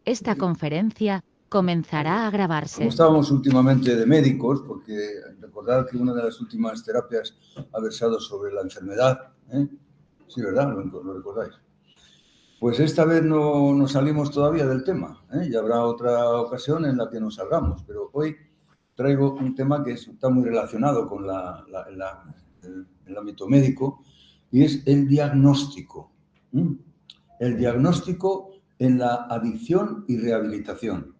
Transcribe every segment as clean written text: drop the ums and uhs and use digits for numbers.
Esta conferencia comenzará a Como grabarse. estábamos últimamente de médicos, porque recordad que una de las últimas terapias ha versado sobre la enfermedad, ¿eh? Sí, ¿verdad? ¿Lo recordáis? Pues esta vez no salimos todavía del tema, ¿eh? Y habrá otra ocasión en la que nos salgamos, pero hoy traigo un tema que está muy relacionado con el ámbito médico, y es el diagnóstico. El diagnóstico en la adicción y rehabilitación.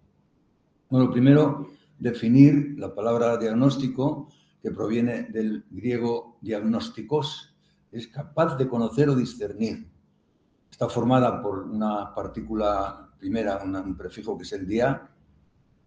Bueno, primero, definir la palabra diagnóstico, que proviene del griego diagnostikos, es capaz de conocer o discernir. Está formada por una partícula primera, un prefijo que es el dia,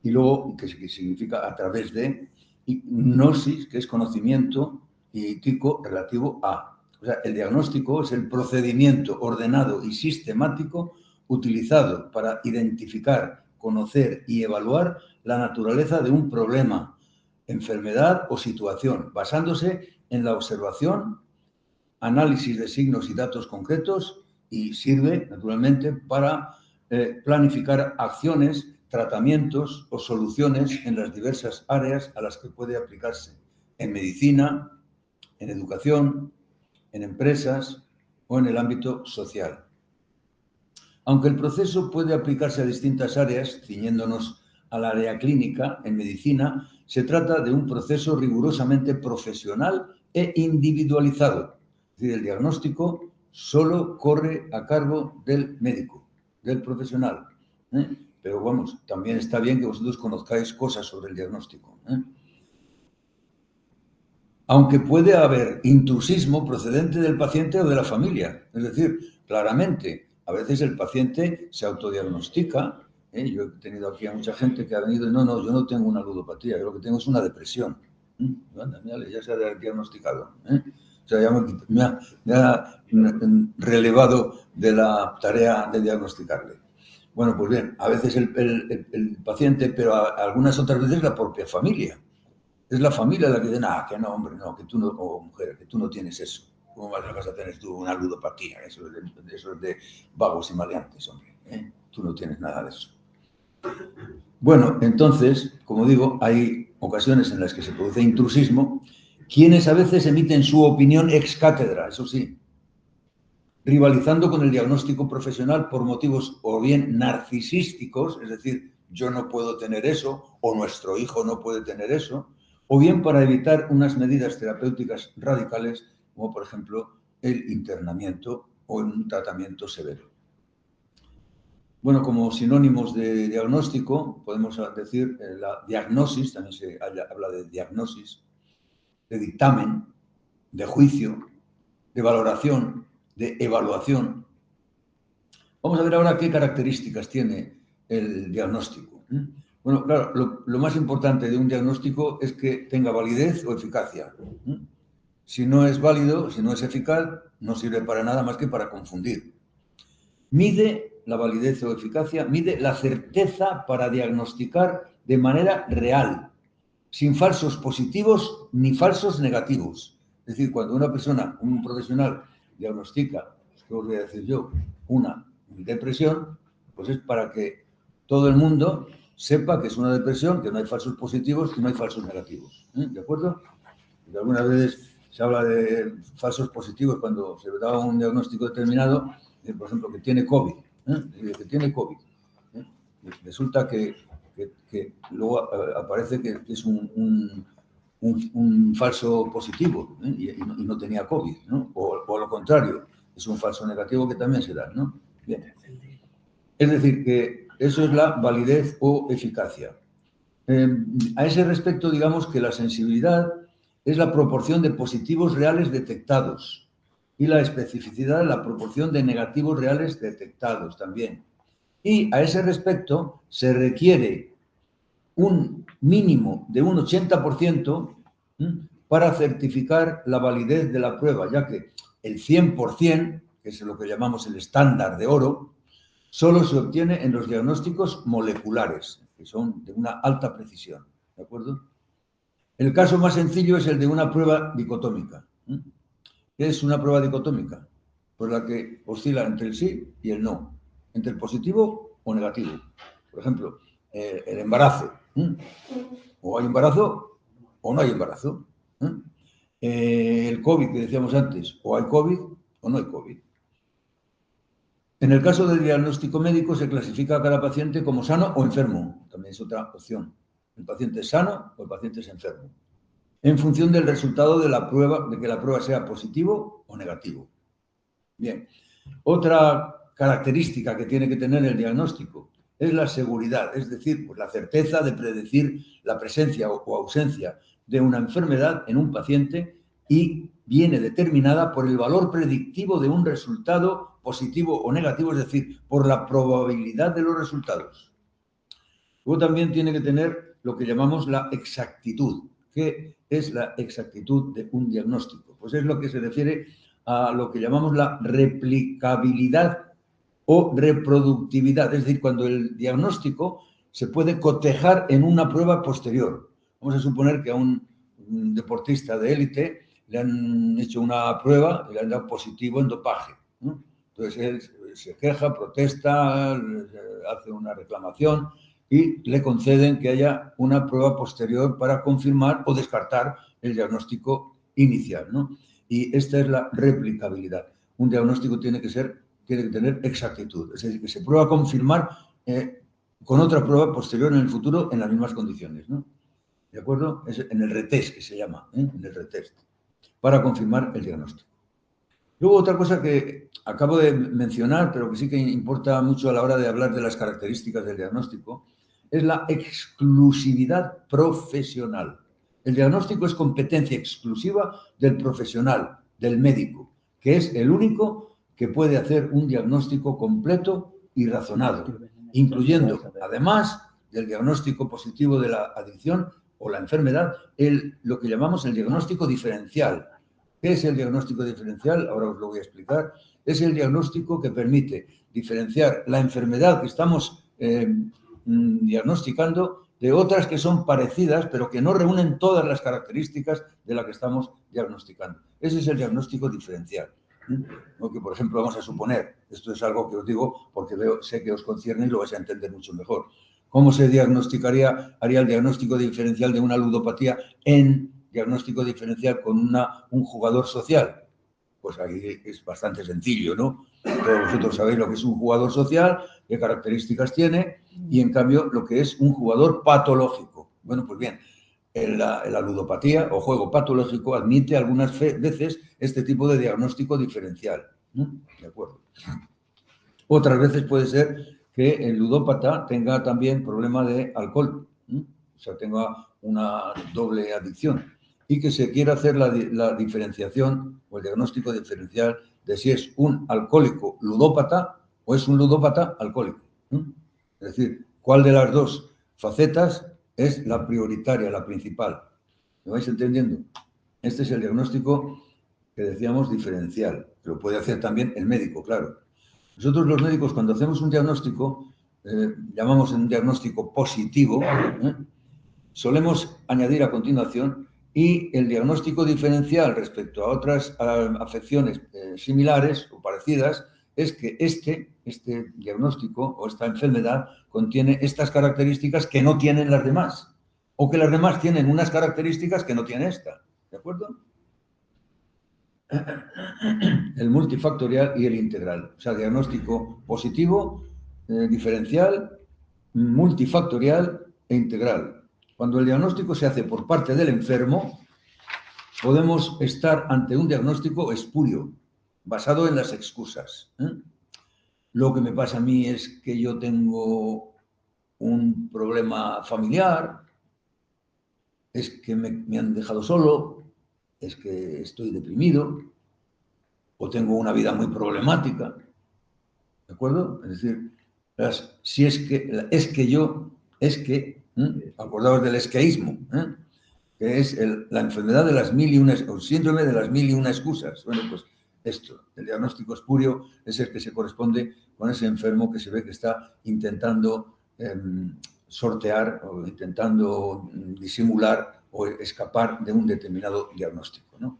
y luego que significa a través de, y gnosis, que es conocimiento, y tico, relativo a. O sea, el diagnóstico es el procedimiento ordenado y sistemático utilizado para identificar, conocer y evaluar la naturaleza de un problema, enfermedad o situación, basándose en la observación, análisis de signos y datos concretos, y sirve, naturalmente, para planificar acciones, tratamientos o soluciones en las diversas áreas a las que puede aplicarse, en medicina, en educación, en empresas o en el ámbito social. Aunque el proceso puede aplicarse a distintas áreas, ciñéndonos al área clínica, en medicina, se trata de un proceso rigurosamente profesional e individualizado. Es decir, el diagnóstico solo corre a cargo del médico, del profesional. Pero vamos, también está bien que vosotros conozcáis cosas sobre el diagnóstico. Aunque puede haber intrusismo procedente del paciente o de la familia. Es decir, claramente, a veces el paciente se autodiagnostica. Yo he tenido aquí a mucha gente que ha venido y no, yo no tengo una ludopatía, yo lo que tengo es una depresión. Ya se ha diagnosticado. O sea, ya me ha relevado de la tarea de diagnosticarle. Bueno, pues bien, a veces el paciente, pero algunas otras veces la propia familia. Es la familia la que dice, que no, hombre, no, que tú no, o mujer, que tú no tienes eso. ¿Cómo vas a tener tú una ludopatía? Eso es de vagos y maleantes, hombre. Tú no tienes nada de eso. Bueno, entonces, como digo, hay ocasiones en las que se produce intrusismo, quienes a veces emiten su opinión ex cátedra, eso sí, rivalizando con el diagnóstico profesional por motivos o bien narcisísticos, es decir, yo no puedo tener eso, o nuestro hijo no puede tener eso, o bien para evitar unas medidas terapéuticas radicales, como por ejemplo el internamiento o un tratamiento severo. Bueno, como sinónimos de diagnóstico, podemos decir la diagnosis, también se habla de diagnosis, de dictamen, de juicio, de valoración, de evaluación. Vamos a ver ahora qué características tiene el diagnóstico. Bueno, claro, lo más importante de un diagnóstico es que tenga validez o eficacia. Si no es válido, si no es eficaz, no sirve para nada más que para confundir. Mide la validez o eficacia, mide la certeza para diagnosticar de manera real, sin falsos positivos ni falsos negativos. Es decir, cuando una persona, un profesional, diagnostica, ¿qué os voy a decir yo? Una depresión, pues es para que todo el mundo sepa que es una depresión, que no hay falsos positivos y no hay falsos negativos. ¿De acuerdo? Porque algunas veces se habla de falsos positivos cuando se da un diagnóstico determinado, por ejemplo, que tiene COVID. Que tiene COVID. Resulta que luego aparece que es un falso positivo y no tenía COVID, ¿no? O lo contrario, es un falso negativo que también se da, ¿no? Bien. Es decir, que eso es la validez o eficacia. A ese respecto, digamos que la sensibilidad es la proporción de positivos reales detectados y la especificidad la proporción de negativos reales detectados también. Y a ese respecto se requiere un mínimo de un 80% para certificar la validez de la prueba, ya que el 100%, que es lo que llamamos el estándar de oro, solo se obtiene en los diagnósticos moleculares, que son de una alta precisión. ¿De acuerdo? El caso más sencillo es el de una prueba dicotómica. ¿Qué es una prueba dicotómica? Pues la que oscila entre el sí y el no, entre el positivo o negativo. Por ejemplo, el embarazo. O hay embarazo o no hay embarazo. El COVID, que decíamos antes, o hay COVID o no hay COVID. En el caso del diagnóstico médico se clasifica a cada paciente como sano o enfermo. También es otra opción. El paciente es sano o el paciente es enfermo. En función del resultado de la prueba, de que la prueba sea positivo o negativo. Bien. Otra característica que tiene que tener el diagnóstico es la seguridad, es decir, pues la certeza de predecir la presencia o ausencia de una enfermedad en un paciente y viene determinada por el valor predictivo de un resultado positivo o negativo, es decir, por la probabilidad de los resultados. Luego también tiene que tener lo que llamamos la exactitud. ¿Qué es la exactitud de un diagnóstico? Pues es lo que se refiere a lo que llamamos la replicabilidad o reproductividad, es decir, cuando el diagnóstico se puede cotejar en una prueba posterior. Vamos a suponer que a un deportista de élite le han hecho una prueba y le han dado positivo en dopaje, ¿no? Entonces él se queja, protesta, hace una reclamación y le conceden que haya una prueba posterior para confirmar o descartar el diagnóstico inicial, ¿no? Y esta es la replicabilidad. Un diagnóstico tiene que tener exactitud, es decir, que se prueba a confirmar con otra prueba posterior en el futuro en las mismas condiciones, ¿no? ¿De acuerdo? Es en el retest que se llama, en el retest, para confirmar el diagnóstico. Luego otra cosa que acabo de mencionar, pero que sí que importa mucho a la hora de hablar de las características del diagnóstico, es la exclusividad profesional. El diagnóstico es competencia exclusiva del profesional, del médico, que es el único que puede hacer un diagnóstico completo y razonado, incluyendo, además del diagnóstico positivo de la adicción o la enfermedad, lo que llamamos el diagnóstico diferencial. ¿Qué es el diagnóstico diferencial? Ahora os lo voy a explicar. Es el diagnóstico que permite diferenciar la enfermedad que estamos diagnosticando de otras que son parecidas, pero que no reúnen todas las características de la que estamos diagnosticando. Ese es el diagnóstico diferencial. Que, por ejemplo, vamos a suponer, esto es algo que os digo porque sé que os concierne y lo vais a entender mucho mejor. ¿Cómo se haría el diagnóstico diferencial de una ludopatía en diagnóstico diferencial con un jugador social? Pues ahí es bastante sencillo, ¿no? Todos vosotros sabéis lo que es un jugador social, qué características tiene, y en cambio lo que es un jugador patológico. Bueno, pues bien, la ludopatía o juego patológico admite algunas veces este tipo de diagnóstico diferencial, ¿no? ¿De acuerdo? Otras veces puede ser que el ludópata tenga también problema de alcohol, ¿no? O sea, tenga una doble adicción y que se quiera hacer la diferenciación o el diagnóstico diferencial de si es un alcohólico ludópata o es un ludópata alcohólico, ¿no? Es decir, cuál de las dos facetas es la prioritaria, la principal. ¿Me vais entendiendo? Este es el diagnóstico que decíamos diferencial, que lo puede hacer también el médico, claro. Nosotros los médicos, cuando hacemos un diagnóstico, llamamos un diagnóstico positivo, solemos añadir a continuación, y el diagnóstico diferencial respecto a otras afecciones similares o parecidas es que este diagnóstico o esta enfermedad contiene estas características que no tienen las demás, o que las demás tienen unas características que no tiene esta. ¿De acuerdo? El multifactorial y el integral. O sea, diagnóstico positivo, diferencial, multifactorial e integral. Cuando el diagnóstico se hace por parte del enfermo, podemos estar ante un diagnóstico espurio, basado en las excusas. Lo que me pasa a mí es que yo tengo un problema familiar, es que me han dejado solo, es que estoy deprimido, o tengo una vida muy problemática, ¿de acuerdo? Es decir, si es que, acordaos del esqueísmo, que es la enfermedad de las mil y una, o síndrome de las mil y una excusas. Bueno, pues esto, el diagnóstico espurio es el que se corresponde con ese enfermo que se ve que está intentando sortear o intentando disimular o escapar de un determinado diagnóstico, ¿no?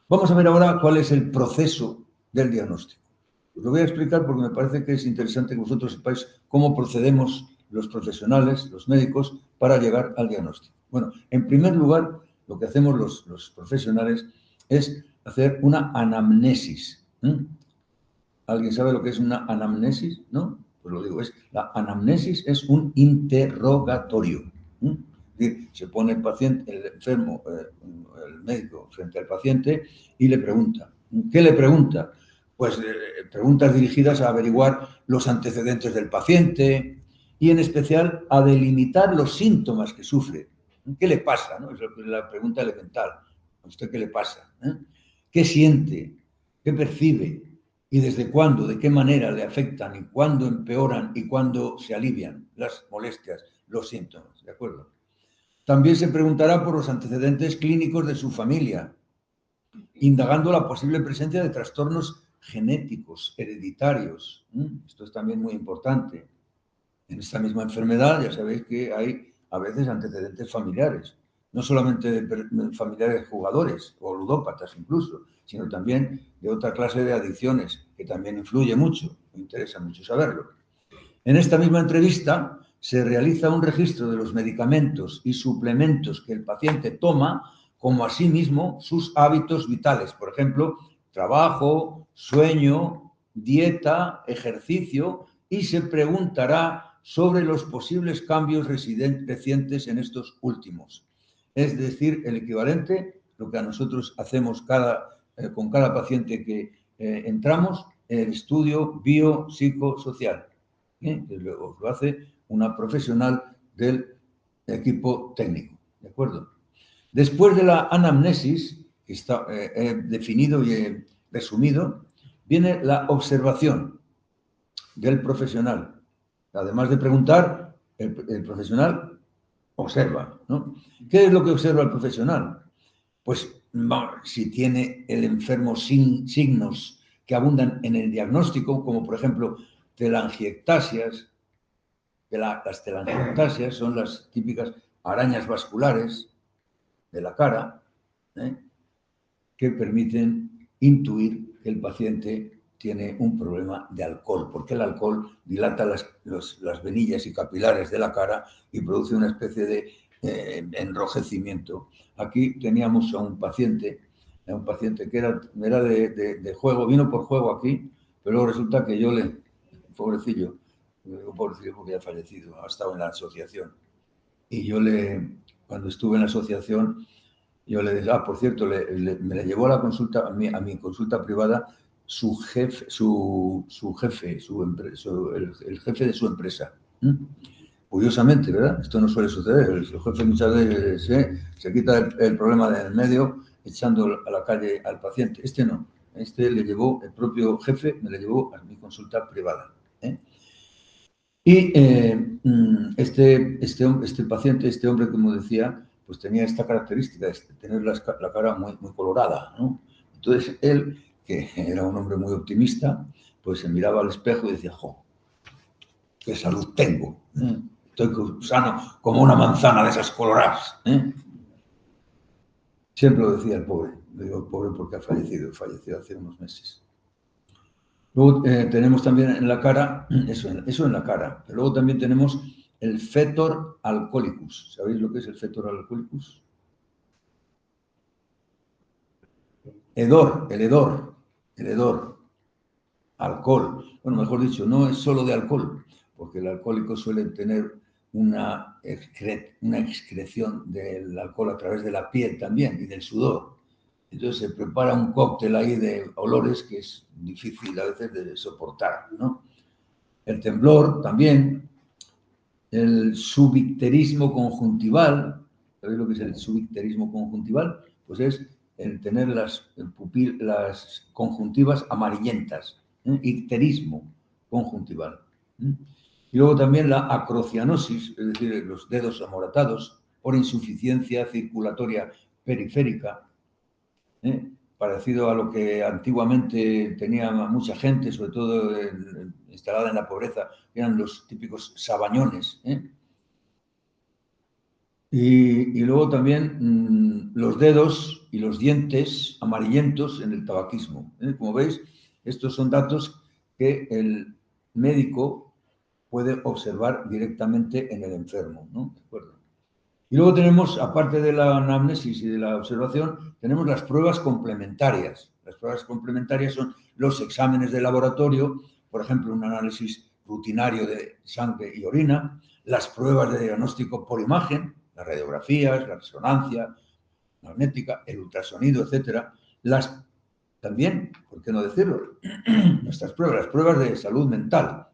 Vamos a ver ahora cuál es el proceso del diagnóstico. Os lo voy a explicar porque me parece que es interesante que vosotros sepáis cómo procedemos los profesionales, los médicos, para llegar al diagnóstico. Bueno, en primer lugar, lo que hacemos los profesionales es hacer una anamnesis. ¿Alguien sabe lo que es una anamnesis? ¿No? Pues lo digo, la anamnesis es un interrogatorio. Es decir, se pone el paciente, el enfermo, el médico frente al paciente y le pregunta. ¿Qué le pregunta? Pues preguntas dirigidas a averiguar los antecedentes del paciente y en especial a delimitar los síntomas que sufre. ¿Qué le pasa? ¿No? Es la pregunta elemental. ¿A usted qué le pasa? ¿Qué siente? ¿Qué percibe? ¿Y desde cuándo, de qué manera le afectan y cuándo empeoran y cuándo se alivian las molestias, los síntomas? ¿De acuerdo? También se preguntará por los antecedentes clínicos de su familia, indagando la posible presencia de trastornos genéticos, hereditarios. Esto es también muy importante. En esta misma enfermedad ya sabéis que hay a veces antecedentes familiares, no solamente de familiares jugadores o ludópatas incluso, sino también de otra clase de adicciones, que también influye mucho, me interesa mucho saberlo. En esta misma entrevista se realiza un registro de los medicamentos y suplementos que el paciente toma, como asimismo sus hábitos vitales, por ejemplo, trabajo, sueño, dieta, ejercicio, y se preguntará sobre los posibles cambios recientes en estos últimos. Es decir, el equivalente, lo que a nosotros hacemos con cada paciente que entramos, el estudio biopsicosocial. Que luego lo hace una profesional del equipo técnico, ¿de acuerdo? Después de la anamnesis, que está definido y resumido, viene la observación del profesional. Además de preguntar, el profesional observa, ¿no? ¿Qué es lo que observa el profesional? Pues si tiene el enfermo signos que abundan en el diagnóstico, como por ejemplo telangiectasias. Las telangiectasias son las típicas arañas vasculares de la cara, que permiten intuir que el paciente tiene un problema de alcohol, porque el alcohol dilata las venillas y capilares de la cara y produce una especie de enrojecimiento. Aquí teníamos a un paciente que era de juego, vino por juego aquí, pero luego resulta que pobrecillo porque ya ha fallecido, ha estado en la asociación, y cuando estuve en la asociación, yo le dije, por cierto, me le llevó a la consulta, a mi consulta privada, su jefe, el jefe de su empresa. Curiosamente, ¿verdad? Esto no suele suceder. El jefe muchas veces se quita el problema del medio echando a la calle al paciente. Este no. Este le llevó, el propio jefe me le llevó a mi consulta privada. Y este paciente, este hombre, como decía, pues tenía esta característica de tener la cara muy, muy colorada, ¿no? Entonces él, que era un hombre muy optimista, pues se miraba al espejo y decía, ¡jo! ¡Qué salud tengo! Estoy sano como una manzana de esas coloradas. Siempre lo decía el pobre. Le digo pobre porque falleció hace unos meses. Luego tenemos también en la cara, eso en la cara, pero luego también tenemos el fetor alcoholicus. ¿Sabéis lo que es el fetor alcoholicus? El hedor, alcohol. Bueno, mejor dicho, no es solo de alcohol, porque el alcohólico suele tener una excreción del alcohol a través de la piel también y del sudor. Entonces se prepara un cóctel ahí de olores que es difícil a veces de soportar, ¿no? El temblor también, el subicterismo conjuntival. ¿Sabéis lo que es el subicterismo conjuntival? Pues es el tener las conjuntivas amarillentas, icterismo conjuntival. Y luego también la acrocianosis, es decir, los dedos amoratados por insuficiencia circulatoria periférica, parecido a lo que antiguamente tenía mucha gente, sobre todo instalada en la pobreza, eran los típicos sabañones. Y luego también los dedos y los dientes amarillentos en el tabaquismo. Como veis, estos son datos que el médico puede observar directamente en el enfermo, ¿no? ¿De acuerdo? Y luego tenemos, aparte de la anamnesis y de la observación, tenemos las pruebas complementarias. Las pruebas complementarias son los exámenes de laboratorio, por ejemplo, un análisis rutinario de sangre y orina, las pruebas de diagnóstico por imagen, las radiografías, la resonancia magnética, el ultrasonido, etcétera. También, ¿por qué no decirlo? Nuestras pruebas, las pruebas de salud mental,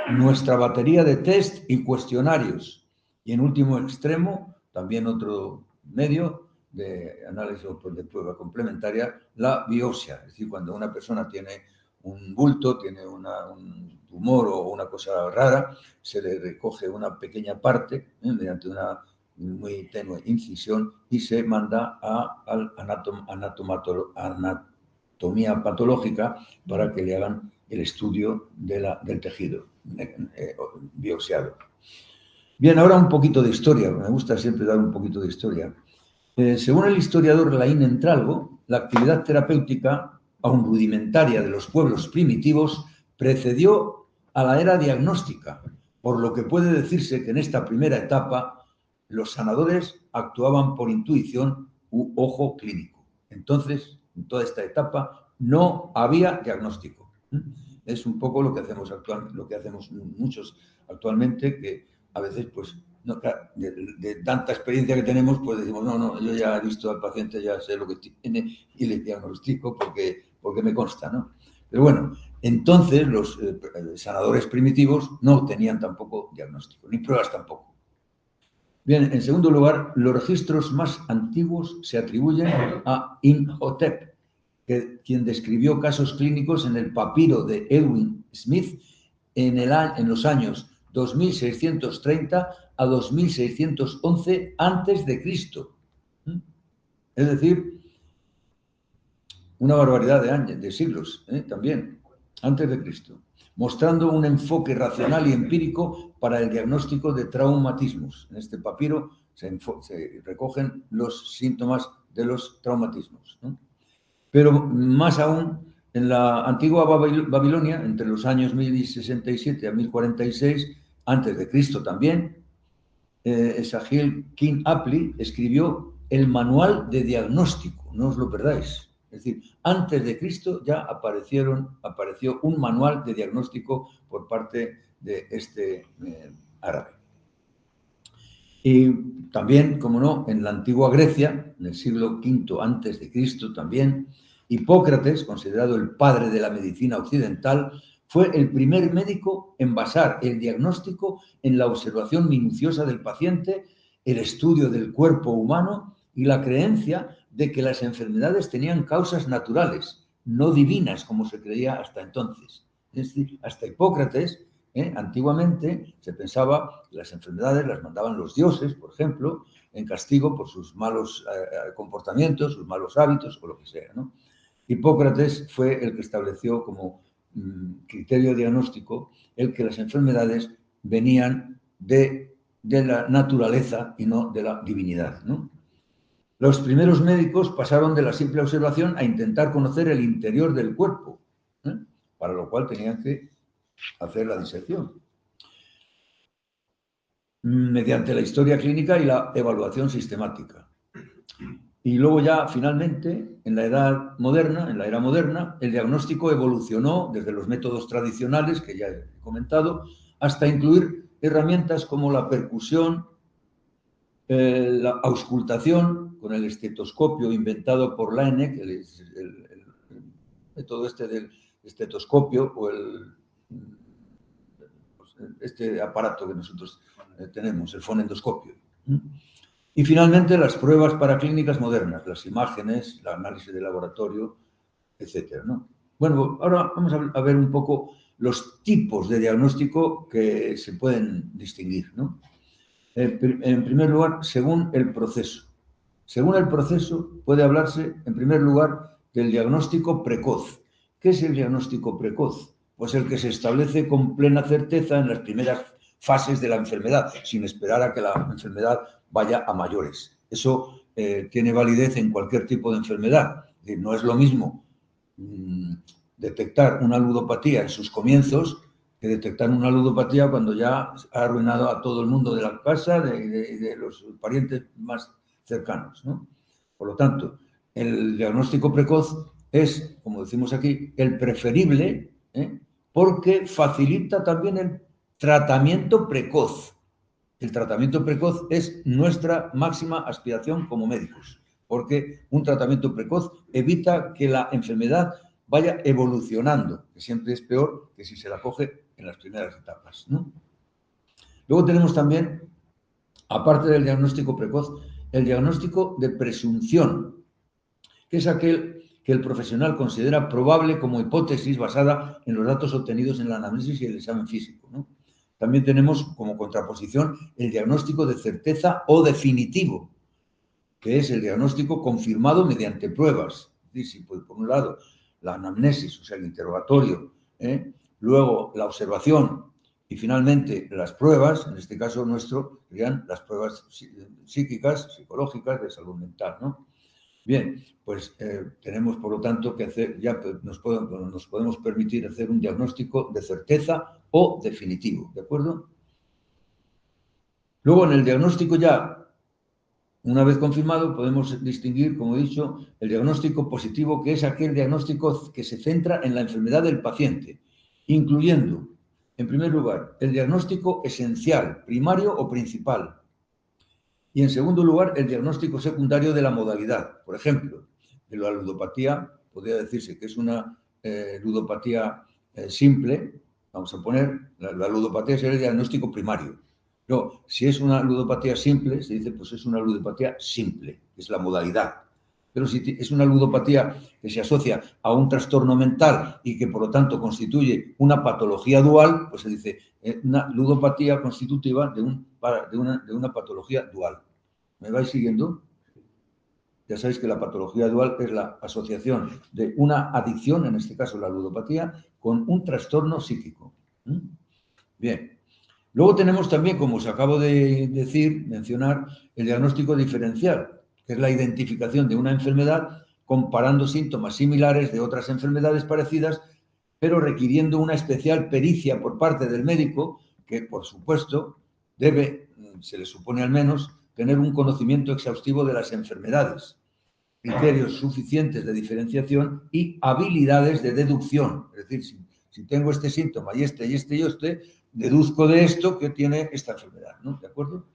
nuestra batería de test y cuestionarios. Y en último extremo, también otro medio de análisis o de prueba complementaria, la biopsia. Es decir, cuando una persona tiene un bulto, tiene un tumor o una cosa rara, se le recoge una pequeña parte mediante una muy tenue incisión y se manda a anatomía patológica para que le hagan el estudio del tejido biopsiado. Bien, ahora un poquito de historia. Me gusta siempre dar un poquito de historia. Según el historiador Laín Entralgo, la actividad terapéutica, aun rudimentaria, de los pueblos primitivos precedió a la era diagnóstica, por lo que puede decirse que en esta primera etapa los sanadores actuaban por intuición u ojo clínico. Entonces, en toda esta etapa no había diagnóstico. Es un poco lo que hacemos actualmente, lo que hacemos muchos actualmente, que a veces, pues, no, de tanta experiencia que tenemos, pues decimos, no, yo ya he visto al paciente, ya sé lo que tiene y le diagnostico porque me consta, ¿no? Pero bueno, entonces los sanadores primitivos no tenían tampoco diagnóstico, ni pruebas tampoco. Bien, en segundo lugar, los registros más antiguos se atribuyen a Imhotep, quien describió casos clínicos en el papiro de Edwin Smith en los años 2630 a 2611 antes de Cristo. Es decir, una barbaridad de años, de siglos, también, antes de Cristo, mostrando un enfoque racional y empírico para el diagnóstico de traumatismos. En este papiro se recogen los síntomas de los traumatismos, ¿no? Pero más aún, en la antigua Babilonia, entre los años 1067 a 1046, antes de Cristo también, Esagil King Apli escribió el manual de diagnóstico, no os lo perdáis. Es decir, antes de Cristo ya apareció un manual de diagnóstico por parte de este árabe. Y también, como no, en la antigua Grecia, en el siglo V antes de Cristo también, Hipócrates, considerado el padre de la medicina occidental, fue el primer médico en basar el diagnóstico en la observación minuciosa del paciente, el estudio del cuerpo humano y la creencia de que las enfermedades tenían causas naturales, no divinas como se creía hasta entonces. Es decir, hasta Hipócrates, antiguamente se pensaba que las enfermedades las mandaban los dioses, por ejemplo, en castigo por sus malos comportamientos, sus malos hábitos o lo que sea, ¿no? Hipócrates fue el que estableció como criterio diagnóstico el que las enfermedades venían de la naturaleza y no de la divinidad, ¿no? Los primeros médicos pasaron de la simple observación a intentar conocer el interior del cuerpo, para lo cual tenían que hacer la disección mediante la historia clínica y la evaluación sistemática. Y luego ya, finalmente, en la era moderna, el diagnóstico evolucionó desde los métodos tradicionales, que ya he comentado, hasta incluir herramientas como la percusión, la auscultación con el estetoscopio inventado por Laennec, el método este del estetoscopio o este aparato que nosotros tenemos, el fonendoscopio. Y finalmente las pruebas paraclínicas modernas, las imágenes, el análisis de laboratorio, etcétera, ¿no? Bueno, ahora vamos a ver un poco los tipos de diagnóstico que se pueden distinguir, ¿no? En primer lugar, según el proceso. Según el proceso, puede hablarse, en primer lugar, del diagnóstico precoz. ¿Qué es el diagnóstico precoz? Pues el que se establece con plena certeza en las primeras fases de la enfermedad, sin esperar a que la enfermedad vaya a mayores. Eso tiene validez en cualquier tipo de enfermedad. Es decir, no es lo mismo detectar una ludopatía en sus comienzos que detectar una ludopatía cuando ya ha arruinado a todo el mundo de la casa, de los parientes más cercanos, ¿no? Por lo tanto, el diagnóstico precoz es, como decimos aquí, el preferible, porque facilita también el tratamiento precoz. El tratamiento precoz es nuestra máxima aspiración como médicos, porque un tratamiento precoz evita que la enfermedad vaya evolucionando, que siempre es peor que si se la coge en las primeras etapas, ¿no? Luego tenemos también, aparte del diagnóstico precoz, el diagnóstico de presunción, que es aquel que el profesional considera probable como hipótesis basada en los datos obtenidos en la anamnesis y el examen físico, ¿no? También tenemos como contraposición el diagnóstico de certeza o definitivo, que es el diagnóstico confirmado mediante pruebas. Es decir, si por un lado la anamnesis, o sea, el interrogatorio, luego la observación y finalmente las pruebas, en este caso nuestro, serían las pruebas psíquicas, psicológicas, de salud mental, ¿no? Bien, pues tenemos por lo tanto que hacer, ya nos podemos permitir hacer un diagnóstico de certeza o definitivo, ¿de acuerdo? Luego en el diagnóstico ya, una vez confirmado, podemos distinguir, como he dicho, el diagnóstico positivo, que es aquel diagnóstico que se centra en la enfermedad del paciente, incluyendo, en primer lugar, el diagnóstico esencial, primario o principal, y en segundo lugar, el diagnóstico secundario de la modalidad. Por ejemplo, de la ludopatía, podría decirse que es una ludopatía simple, vamos a poner, la ludopatía sería el diagnóstico primario. No, si es una ludopatía simple, se dice, pues es una ludopatía simple, que es la modalidad. Pero si es una ludopatía que se asocia a un trastorno mental y que por lo tanto constituye una patología dual, pues se dice una ludopatía constitutiva de una patología dual. ¿Me vais siguiendo? Ya sabéis que la patología dual es la asociación de una adicción, en este caso la ludopatía, con un trastorno psíquico. Bien. Luego tenemos también, como os acabo de mencionar, el diagnóstico diferencial, que es la identificación de una enfermedad comparando síntomas similares de otras enfermedades parecidas, pero requiriendo una especial pericia por parte del médico, que por supuesto debe, se le supone al menos, tener un conocimiento exhaustivo de las enfermedades, criterios suficientes de diferenciación y habilidades de deducción. Es decir, si tengo este síntoma y este, deduzco de esto que tiene esta enfermedad, ¿no? ¿De acuerdo?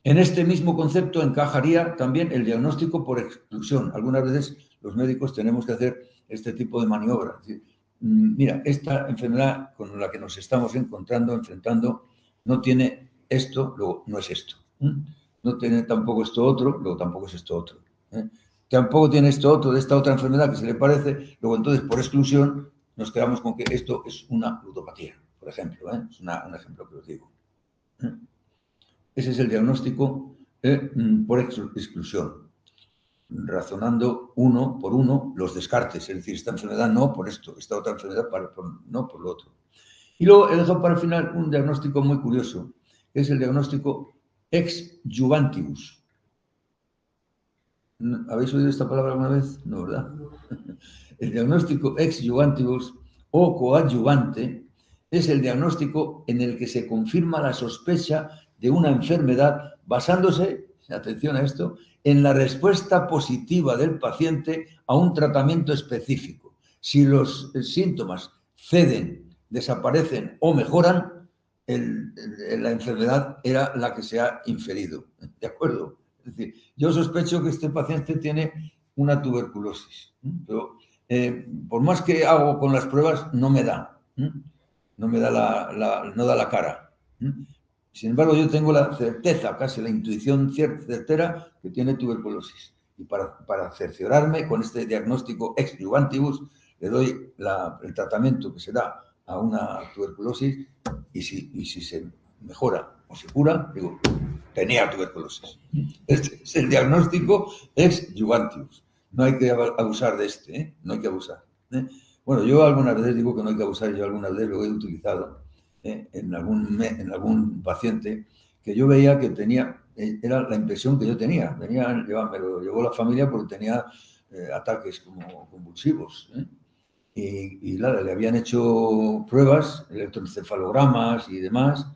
En este mismo concepto encajaría también el diagnóstico por exclusión. Algunas veces los médicos tenemos que hacer este tipo de maniobra. Es decir, mira, esta enfermedad con la que nos estamos enfrentando, no tiene esto, luego no es esto. No tiene tampoco esto otro, luego tampoco es esto otro. Tampoco tiene esto otro de esta otra enfermedad que se le parece, luego entonces por exclusión nos quedamos con que esto es una ludopatía, por ejemplo. Es un ejemplo que os digo. Ese es el diagnóstico por exclusión, razonando uno por uno los descartes, es decir, esta enfermedad no por esto, esta otra enfermedad no por lo otro. Y luego he dejado para el final un diagnóstico muy curioso, que es el diagnóstico ex juvantibus. ¿Habéis oído esta palabra alguna vez? No, ¿verdad? El diagnóstico ex juvantibus o coadyuvante es el diagnóstico en el que se confirma la sospecha de una enfermedad basándose, atención a esto, en la respuesta positiva del paciente a un tratamiento específico. Si los síntomas ceden, desaparecen o mejoran, la enfermedad era la que se ha inferido. ¿De acuerdo? Es decir, yo sospecho que este paciente tiene una tuberculosis, pero por más que hago con las pruebas, no me da. No me da no da la cara. Sin embargo, yo tengo la certeza, casi la intuición certera, que tiene tuberculosis. Y para cerciorarme con este diagnóstico ex juvantibus, le doy el tratamiento que se da a una tuberculosis y si se mejora o se cura, digo, tenía tuberculosis. Este es el diagnóstico ex juvantibus. No hay que abusar de este, no hay que abusar. Bueno, yo algunas veces digo que no hay que abusar, yo algunas veces lo he utilizado en algún paciente que yo veía que tenía, era la impresión que yo tenía, me lo llevó la familia porque tenía ataques como convulsivos. Y claro, le habían hecho pruebas, electroencefalogramas y demás,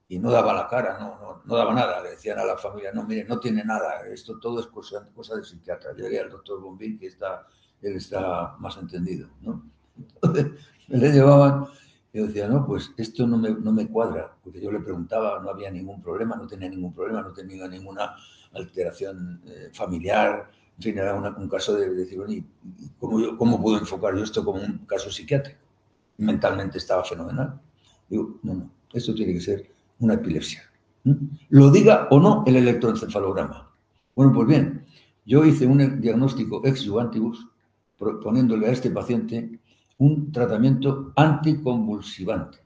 y no daba la cara, no daba nada. Le decían a la familia, no, mire, no tiene nada, esto todo es cosa del psiquiatra. Yo llegué al doctor Bombín, que él está más entendido, ¿no? Entonces, me le llevaban y yo decía, no, pues esto no me cuadra, porque yo le preguntaba, no había ningún problema, no tenía ningún problema, no tenía ninguna alteración familiar, en fin, era un caso de decir, bueno, ¿cómo puedo enfocar yo esto como un caso psiquiátrico? Mentalmente estaba fenomenal. Digo, no, esto tiene que ser una epilepsia. Lo diga o no el electroencefalograma. Bueno, pues bien, yo hice un diagnóstico ex juvantibus proponiéndole a este paciente un tratamiento anticonvulsivante,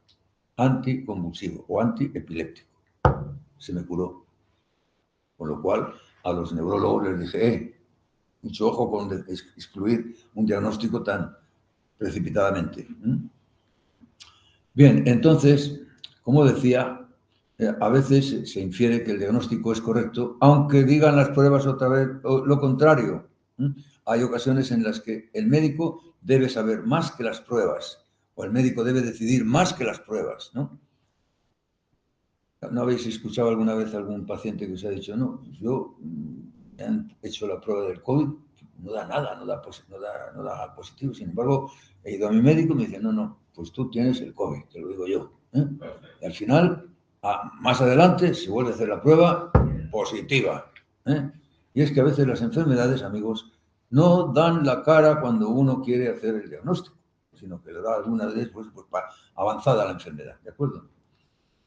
anticonvulsivo o antiepiléptico. Se me curó. Con lo cual, a los neurólogos les dije, mucho ojo con excluir un diagnóstico tan precipitadamente. Bien, entonces, como decía, a veces se infiere que el diagnóstico es correcto, aunque digan las pruebas otra vez lo contrario. Hay ocasiones en las que el médico debe saber más que las pruebas, o el médico debe decidir más que las pruebas, ¿no? ¿No habéis escuchado alguna vez a algún paciente que os ha dicho, no, yo me han hecho la prueba del COVID, no da nada, no da positivo, sin embargo, he ido a mi médico y me dice, no, pues tú tienes el COVID, te lo digo yo. Y al final, más adelante, se vuelve a hacer la prueba positiva. Y es que a veces las enfermedades, amigos, no dan la cara cuando uno quiere hacer el diagnóstico, sino que le da alguna vez pues, avanzada la enfermedad, ¿de acuerdo?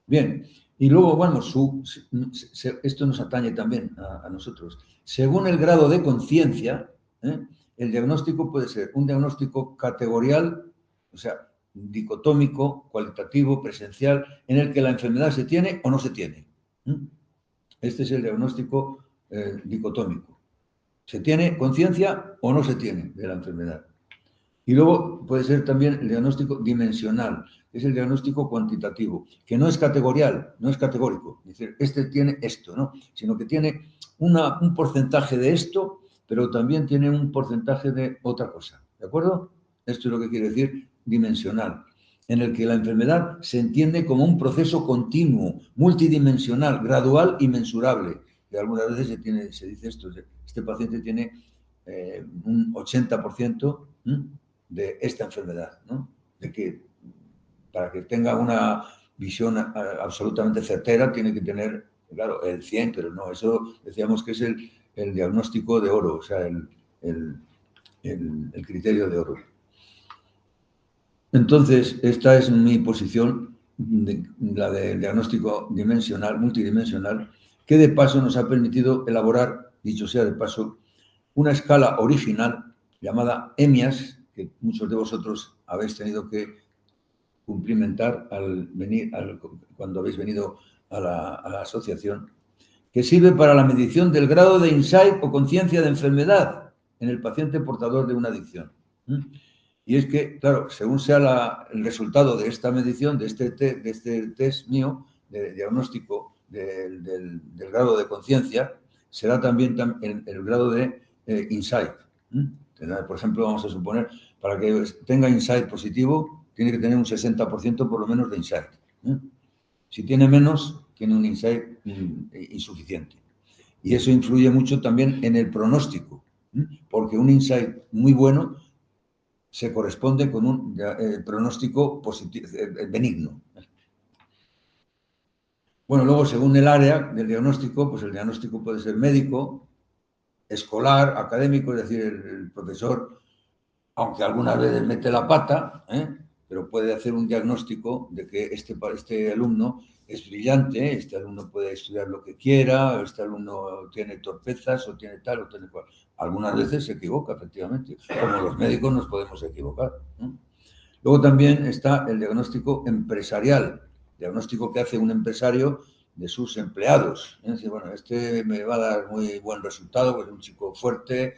Bien, y luego, bueno, esto nos atañe también a nosotros. Según el grado de conciencia, el diagnóstico puede ser un diagnóstico categorial, o sea, dicotómico, cualitativo, presencial, en el que la enfermedad se tiene o no se tiene. Este es el diagnóstico dicotómico. ¿Se tiene conciencia o no se tiene de la enfermedad? Y luego puede ser también el diagnóstico dimensional, que es el diagnóstico cuantitativo, que no es categorial, no es categórico. Es decir, este tiene esto, ¿no? Sino que tiene un porcentaje de esto, pero también tiene un porcentaje de otra cosa. ¿De acuerdo? Esto es lo que quiere decir dimensional, en el que la enfermedad se entiende como un proceso continuo, multidimensional, gradual y mensurable. Y algunas veces se dice esto, este paciente tiene un 80% de esta enfermedad, ¿no? De que para que tenga una visión absolutamente certera tiene que tener, claro, el 100, pero no, eso decíamos que es el diagnóstico de oro, o sea, el criterio de oro. Entonces, esta es mi posición, la del diagnóstico dimensional, multidimensional, que de paso nos ha permitido elaborar, dicho sea de paso, una escala original llamada EMIAS, que muchos de vosotros habéis tenido que cumplimentar cuando habéis venido a la asociación, que sirve para la medición del grado de insight o conciencia de enfermedad en el paciente portador de una adicción. Y es que, claro, según sea el resultado de esta medición, de este test mío, de diagnóstico del grado de conciencia, será también el grado de insight. Por ejemplo, vamos a suponer, para que tenga insight positivo, tiene que tener un 60% por lo menos de insight. Si tiene menos, tiene un insight insuficiente. Y eso influye mucho también en el pronóstico, porque un insight muy bueno se corresponde con un pronóstico positivo, benigno. Bueno, luego, según el área del diagnóstico, pues el diagnóstico puede ser médico, escolar, académico, es decir, el profesor, aunque algunas veces mete la pata, pero puede hacer un diagnóstico de que este alumno es brillante, este alumno puede estudiar lo que quiera, este alumno tiene torpezas o tiene tal o tiene cual. Algunas veces se equivoca, efectivamente, como los médicos nos podemos equivocar. Luego también está el diagnóstico empresarial, diagnóstico que hace un empresario de sus empleados. Dice, bueno, este me va a dar muy buen resultado, pues es un chico fuerte,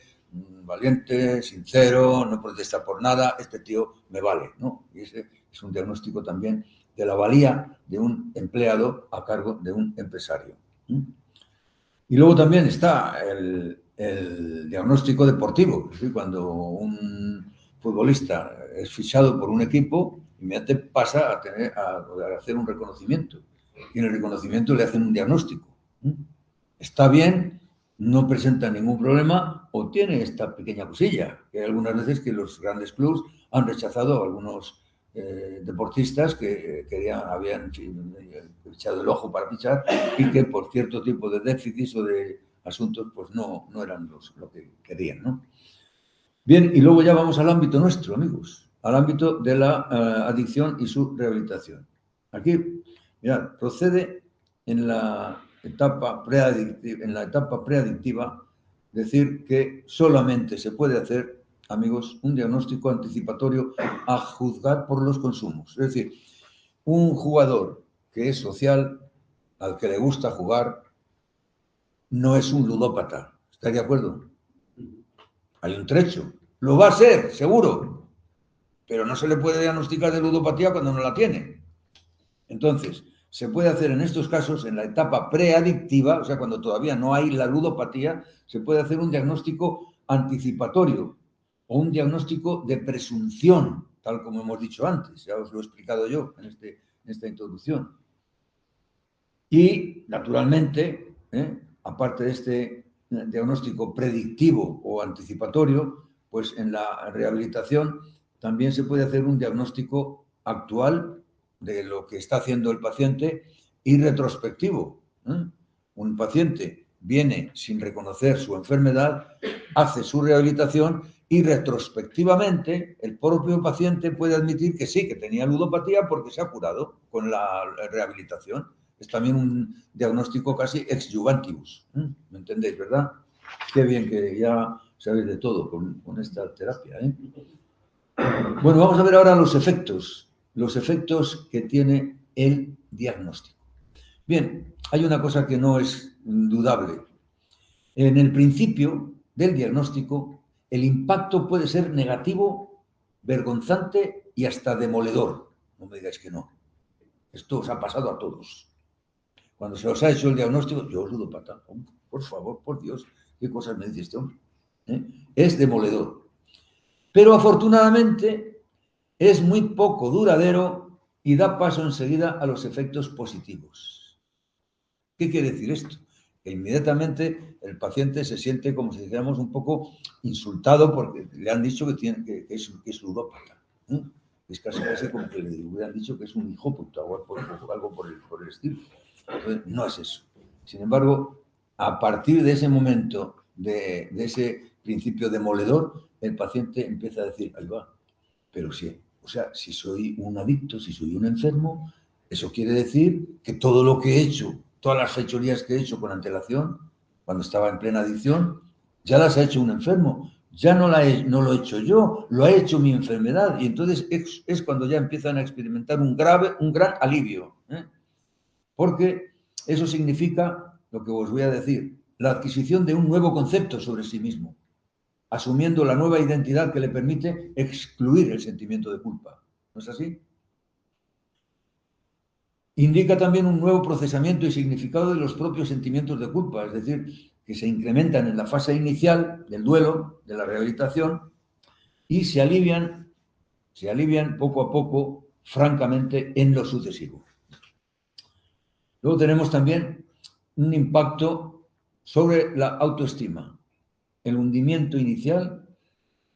valiente, sincero, no protesta por nada, este tío me vale, ¿no? Y ese es un diagnóstico también de la valía de un empleado a cargo de un empresario. Y luego también está el diagnóstico deportivo. Es decir, cuando un futbolista es fichado por un equipo, inmediatamente pasa a hacer un reconocimiento. Y en el reconocimiento le hacen un diagnóstico. Está bien, no presenta ningún problema o tiene esta pequeña cosilla, que hay algunas veces que los grandes clubes han rechazado a algunos deportistas que habían echado el ojo para fichar y que por cierto tipo de déficits o de asuntos pues no eran lo que querían, ¿no? Bien, y luego ya vamos al ámbito nuestro, amigos, al ámbito de la adicción y su rehabilitación. Aquí, mirad, procede en la etapa preadictiva decir que solamente se puede hacer, amigos, un diagnóstico anticipatorio a juzgar por los consumos. Es decir, un jugador que es social, al que le gusta jugar, no es un ludópata. ¿Estáis de acuerdo? Hay un trecho. Lo va a ser, seguro, pero no se le puede diagnosticar de ludopatía cuando no la tiene. Entonces, se puede hacer en estos casos, en la etapa preadictiva, o sea, cuando todavía no hay la ludopatía, se puede hacer un diagnóstico anticipatorio o un diagnóstico de presunción, tal como hemos dicho antes, ya os lo he explicado yo en esta introducción. Y, naturalmente, aparte de este diagnóstico predictivo o anticipatorio, pues en la rehabilitación también se puede hacer un diagnóstico actual de lo que está haciendo el paciente y retrospectivo. Un paciente viene sin reconocer su enfermedad, hace su rehabilitación y retrospectivamente el propio paciente puede admitir que sí, que tenía ludopatía porque se ha curado con la rehabilitación. Es también un diagnóstico casi ex juvantibus. ¿Me entendéis, verdad? Qué bien que ya sabéis de todo con esta terapia. Bueno, vamos a ver ahora los efectos que tiene el diagnóstico. Bien, hay una cosa que no es dudable. En el principio del diagnóstico, el impacto puede ser negativo, vergonzante y hasta demoledor. No me digáis que no. Esto os ha pasado a todos. Cuando se os ha hecho el diagnóstico, yo os ludópata. Por favor, por Dios, ¿qué cosas me dice este hombre? Es demoledor. Pero afortunadamente es muy poco duradero y da paso enseguida a los efectos positivos. ¿Qué quiere decir esto? Que inmediatamente el paciente se siente, como si dijéramos, un poco insultado porque le han dicho que es ludópata. Es casi como que le hubieran dicho que es un hijo puto, algo por el estilo. Entonces, no es eso. Sin embargo, a partir de ese momento, de ese principio demoledor, el paciente empieza a decir, ahí va, pero sí, o sea, si soy un adicto, si soy un enfermo, eso quiere decir que todo lo que he hecho, todas las fechorías que he hecho con antelación, cuando estaba en plena adicción, ya las ha hecho un enfermo. Ya no lo he hecho yo, lo ha hecho mi enfermedad. Y entonces es cuando ya empiezan a experimentar un gran alivio. Porque eso significa, lo que os voy a decir, la adquisición de un nuevo concepto sobre sí mismo, asumiendo la nueva identidad que le permite excluir el sentimiento de culpa. ¿No es así? Indica también un nuevo procesamiento y significado de los propios sentimientos de culpa, es decir, que se incrementan en la fase inicial del duelo, de la rehabilitación, y se alivian poco a poco, francamente, en lo sucesivo. Luego tenemos también un impacto sobre la autoestima. El hundimiento inicial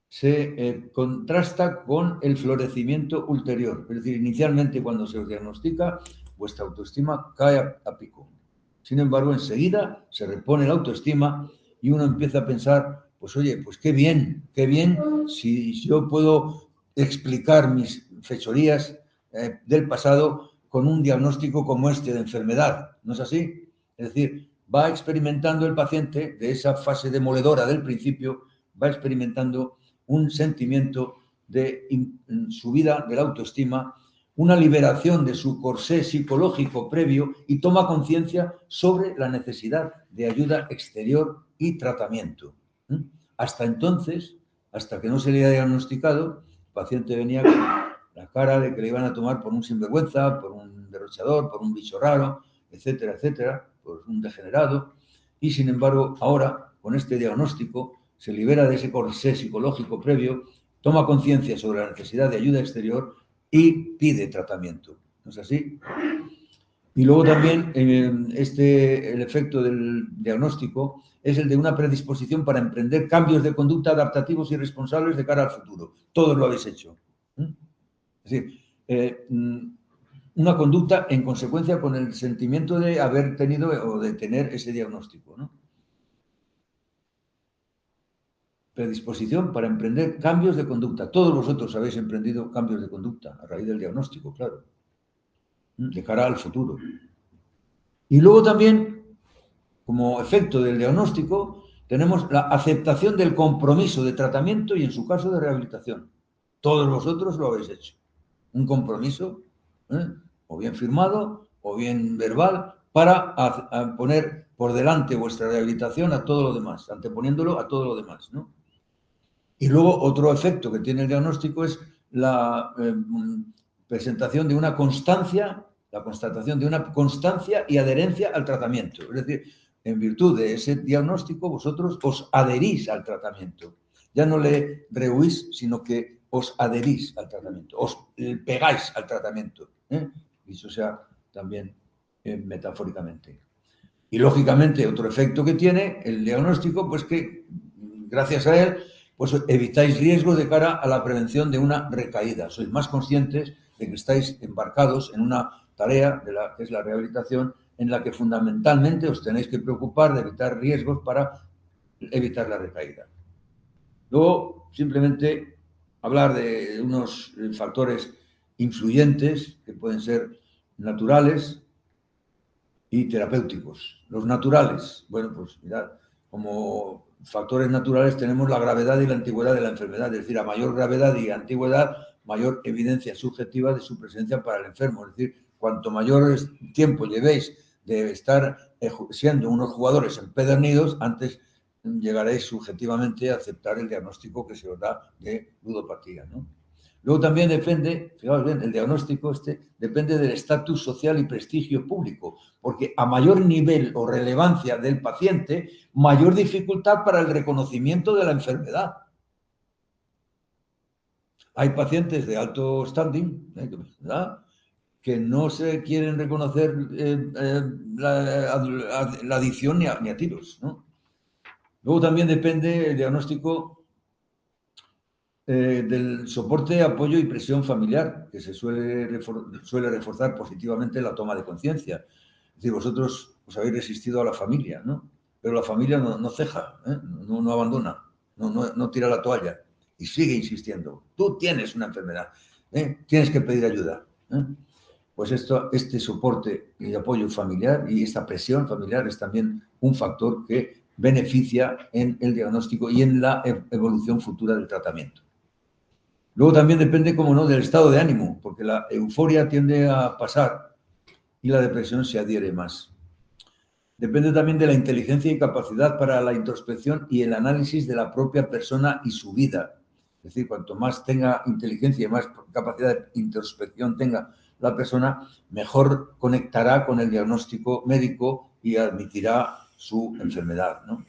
se contrasta con el florecimiento ulterior. Es decir, inicialmente cuando se os diagnostica, vuestra autoestima cae a pico. Sin embargo, enseguida se repone la autoestima y uno empieza a pensar, pues oye, pues qué bien si yo puedo explicar mis fechorías del pasado con un diagnóstico como este de enfermedad. ¿No es así? Es decir, va experimentando el paciente de esa fase demoledora del principio, va experimentando un sentimiento de subida de la autoestima, una liberación de su corsé psicológico previo y toma conciencia sobre la necesidad de ayuda exterior y tratamiento. Hasta entonces, hasta que no se le haya diagnosticado, el paciente venía con la cara de que le iban a tomar por un sinvergüenza, por un derrochador, por un bicho raro, etcétera, etcétera, por un degenerado. Y sin embargo, ahora, con este diagnóstico, se libera de ese corsé psicológico previo, toma conciencia sobre la necesidad de ayuda exterior y pide tratamiento. ¿No es así? Y luego también el efecto del diagnóstico es el de una predisposición para emprender cambios de conducta adaptativos y responsables de cara al futuro. Todos lo habéis hecho. Es decir, una conducta en consecuencia con el sentimiento de haber tenido o de tener ese diagnóstico, ¿no? Predisposición para emprender cambios de conducta. Todos vosotros habéis emprendido cambios de conducta a raíz del diagnóstico, claro, de cara al futuro. Y luego también, como efecto del diagnóstico, tenemos la aceptación del compromiso de tratamiento y, en su caso, de rehabilitación. Todos vosotros lo habéis hecho. Un compromiso, o bien firmado, o bien verbal, para poner por delante vuestra rehabilitación a todo lo demás, anteponiéndolo a todo lo demás, ¿no? Y luego otro efecto que tiene el diagnóstico es la presentación de una constancia, la constatación de una constancia y adherencia al tratamiento. Es decir, en virtud de ese diagnóstico, vosotros os adherís al tratamiento. Ya no le rehuís, sino que os adherís al tratamiento, os pegáis al tratamiento. Y eso sea también metafóricamente. Y lógicamente, otro efecto que tiene el diagnóstico, pues que gracias a él, pues evitáis riesgos de cara a la prevención de una recaída. Sois más conscientes de que estáis embarcados en una tarea que es la rehabilitación, en la que fundamentalmente os tenéis que preocupar de evitar riesgos para evitar la recaída. Luego, simplemente hablar de unos factores influyentes que pueden ser naturales y terapéuticos. Los naturales, bueno, pues mirad, como factores naturales tenemos la gravedad y la antigüedad de la enfermedad, es decir, a mayor gravedad y antigüedad, mayor evidencia subjetiva de su presencia para el enfermo. Es decir, cuanto mayor tiempo llevéis de estar siendo unos jugadores empedernidos, antes llegaréis subjetivamente a aceptar el diagnóstico que se os da de ludopatía, ¿no? Luego también depende, fijaos bien, el diagnóstico depende del estatus social y prestigio público, porque a mayor nivel o relevancia del paciente, mayor dificultad para el reconocimiento de la enfermedad. Hay pacientes de alto standing, ¿verdad?, que no se quieren reconocer la adicción ni a tiros, ¿no? Luego también depende el diagnóstico del soporte, apoyo y presión familiar, que se suele reforzar positivamente la toma de conciencia. Es decir, vosotros os habéis resistido a la familia, ¿no? Pero la familia no ceja, no abandona, no tira la toalla y sigue insistiendo. Tú tienes una enfermedad, tienes que pedir ayuda. Pues este soporte y apoyo familiar y esta presión familiar es también un factor que beneficia en el diagnóstico y en la evolución futura del tratamiento. Luego también depende, como no, del estado de ánimo, porque la euforia tiende a pasar y la depresión se adhiere más. Depende también de la inteligencia y capacidad para la introspección y el análisis de la propia persona y su vida. Es decir, cuanto más tenga inteligencia y más capacidad de introspección tenga la persona, mejor conectará con el diagnóstico médico y admitirá su enfermedad, ¿no?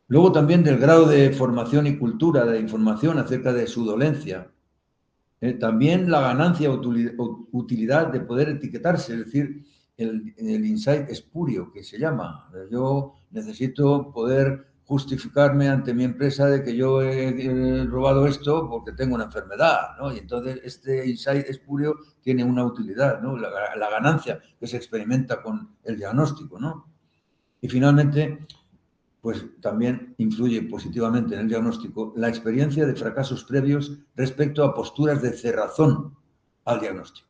Luego también del grado de formación y cultura de información acerca de su dolencia. También la ganancia o utilidad de poder etiquetarse, es decir, el insight espurio, que se llama. Yo necesito poder justificarme ante mi empresa de que yo he robado esto porque tengo una enfermedad, ¿no? Y entonces este insight espurio tiene una utilidad, ¿no? La ganancia que se experimenta con el diagnóstico, ¿no? Y finalmente, pues también influye positivamente en el diagnóstico la experiencia de fracasos previos respecto a posturas de cerrazón al diagnóstico.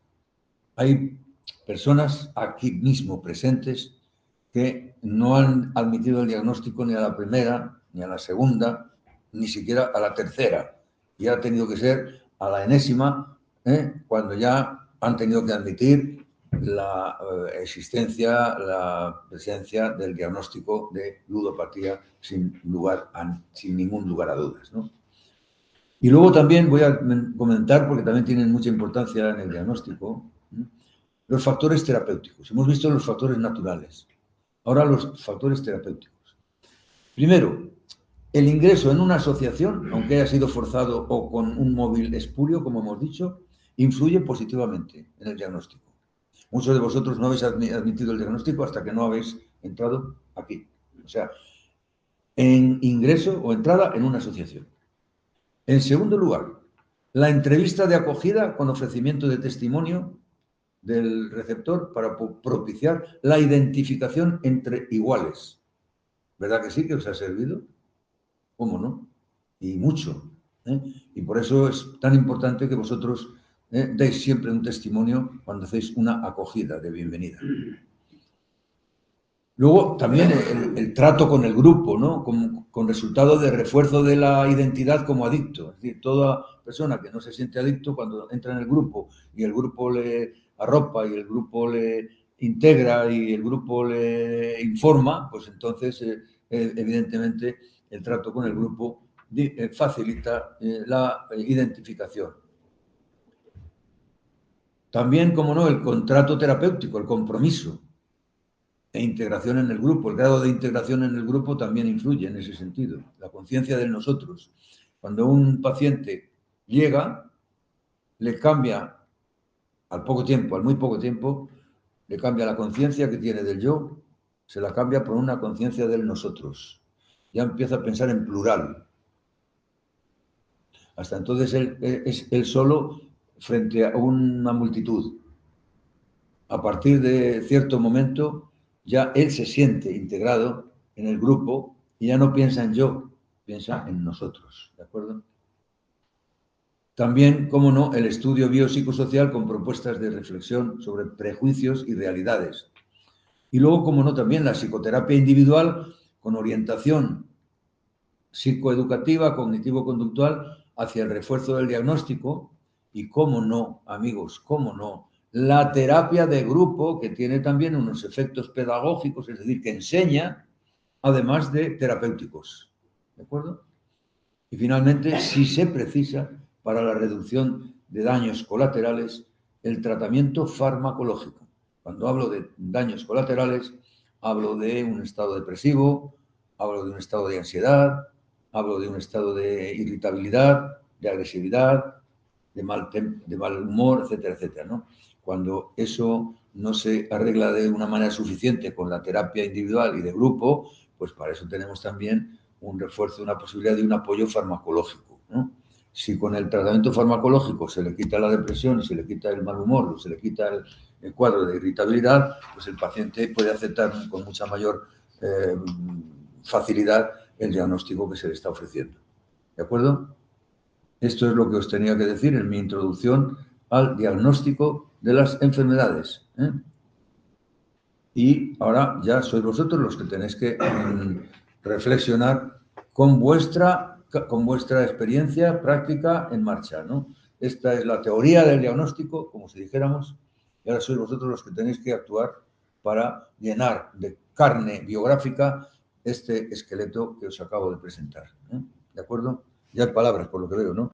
Hay personas aquí mismo presentes que no han admitido el diagnóstico ni a la primera, ni a la segunda, ni siquiera a la tercera. Y ha tenido que ser a la enésima, cuando ya han tenido que admitir la existencia, la presencia del diagnóstico de ludopatía sin ningún lugar a dudas, ¿no? Y luego también voy a comentar, porque también tienen mucha importancia en el diagnóstico, los factores terapéuticos. Hemos visto los factores naturales, ahora los factores terapéuticos. Primero, el ingreso en una asociación, aunque haya sido forzado o con un móvil espurio, como hemos dicho, influye positivamente en el diagnóstico. Muchos de vosotros no habéis admitido el diagnóstico hasta que no habéis entrado aquí. O sea, en ingreso o entrada en una asociación. En segundo lugar, la entrevista de acogida con ofrecimiento de testimonio del receptor para propiciar la identificación entre iguales. ¿Verdad que sí que os ha servido? ¿Cómo no? Y mucho. Y por eso es tan importante que vosotros deis siempre un testimonio cuando hacéis una acogida de bienvenida. Luego, también el trato con el grupo, ¿no? Con resultado de refuerzo de la identidad como adicto. Es decir, toda persona que no se siente adicto, cuando entra en el grupo y el grupo le arropa y el grupo le integra y el grupo le informa, pues entonces, evidentemente, el trato con el grupo facilita la identificación. También, como no, el contrato terapéutico, el compromiso e integración en el grupo. El grado de integración en el grupo también influye en ese sentido. La conciencia de nosotros. Cuando un paciente llega, le cambia al poco tiempo, al muy poco tiempo, le cambia la conciencia que tiene del yo, se la cambia por una conciencia del nosotros. Ya empieza a pensar en plural. Hasta entonces él es él solo frente a una multitud. A partir de cierto momento ya él se siente integrado en el grupo y ya no piensa en yo, piensa en nosotros, ¿de acuerdo? También, cómo no, el estudio biopsicosocial con propuestas de reflexión sobre prejuicios y realidades. Y luego, cómo no, también la psicoterapia individual con orientación psicoeducativa, cognitivo-conductual hacia el refuerzo del diagnóstico y, cómo no, amigos, cómo no, la terapia de grupo, que tiene también unos efectos pedagógicos, es decir, que enseña, además de terapéuticos. ¿De acuerdo? Y finalmente, si se precisa, para la reducción de daños colaterales, el tratamiento farmacológico. Cuando hablo de daños colaterales, hablo de un estado depresivo, hablo de un estado de ansiedad, hablo de un estado de irritabilidad, de agresividad, de mal humor, etcétera, etcétera, ¿no? Cuando eso no se arregla de una manera suficiente con la terapia individual y de grupo, pues para eso tenemos también un refuerzo, una posibilidad de un apoyo farmacológico, ¿no? Si con el tratamiento farmacológico se le quita la depresión, se le quita el mal humor, se le quita el cuadro de irritabilidad, pues el paciente puede aceptar con mucha mayor facilidad el diagnóstico que se le está ofreciendo. ¿De acuerdo? Esto es lo que os tenía que decir en mi introducción al diagnóstico de las enfermedades. Y ahora ya sois vosotros los que tenéis que reflexionar con vuestra experiencia práctica en marcha, ¿no? Esta es la teoría del diagnóstico, como si dijéramos, y ahora sois vosotros los que tenéis que actuar para llenar de carne biográfica este esqueleto que os acabo de presentar. ¿De acuerdo? Ya hay palabras, por lo que veo, ¿no?